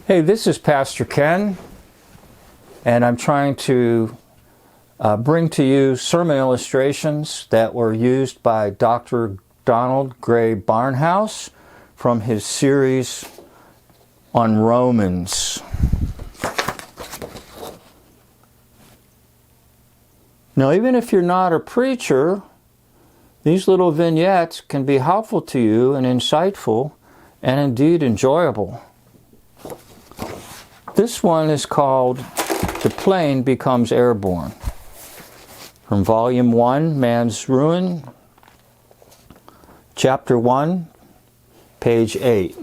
Hey, this is Pastor Ken, and I'm trying to bring to you sermon illustrations that were used by Dr. Donald Gray Barnhouse from his series on Romans. Now, even if you're not a preacher, these little vignettes can be helpful to you and insightful and indeed enjoyable. This one is called The Plane Becomes Airborne, from Volume 1, Man's Ruin, Chapter 1, page 8.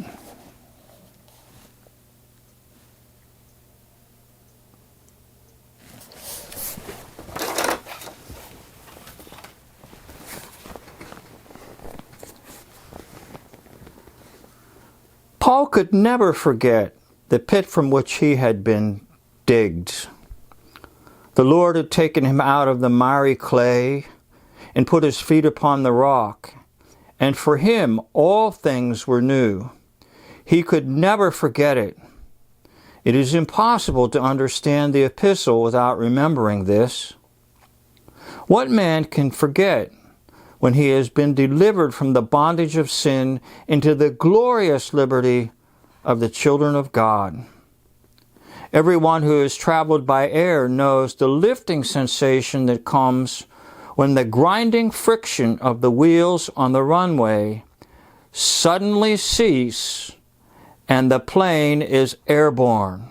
Paul could never forget the pit from which he had been digged. The Lord had taken him out of the miry clay and put his feet upon the rock, and for him all things were new. He could never forget it. It is impossible to understand the epistle without remembering this. What man can forget when he has been delivered from the bondage of sin into the glorious liberty of the children of God? Everyone who has traveled by air knows the lifting sensation that comes when the grinding friction of the wheels on the runway suddenly cease and the plane is airborne.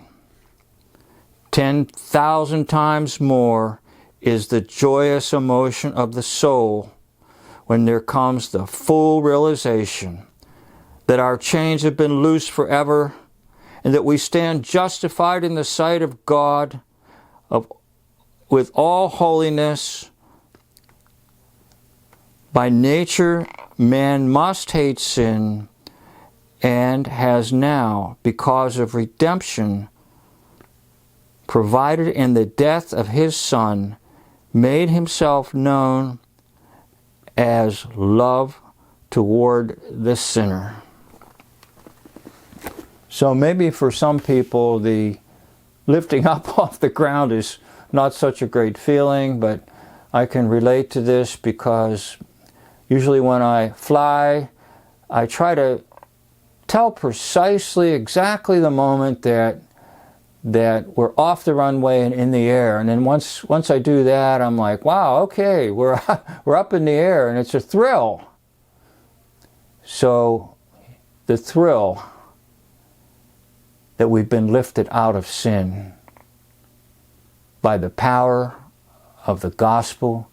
10,000 times more is the joyous emotion of the soul when there comes the full realization that our chains have been loosed forever, and that we stand justified in the sight of God with all holiness. By nature, man must hate sin, and has now, because of redemption provided in the death of his Son, made himself known as love toward the sinner. So maybe for some people the lifting up off the ground is not such a great feeling, but I can relate to this because usually when I fly, I try to tell precisely exactly the moment that we're off the runway and in the air. And then once I do that, I'm like, wow, okay, we're up in the air, and it's a thrill. So the thrill that we've been lifted out of sin by the power of the gospel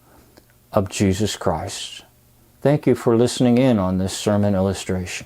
of Jesus Christ. Thank you for listening in on this sermon illustration.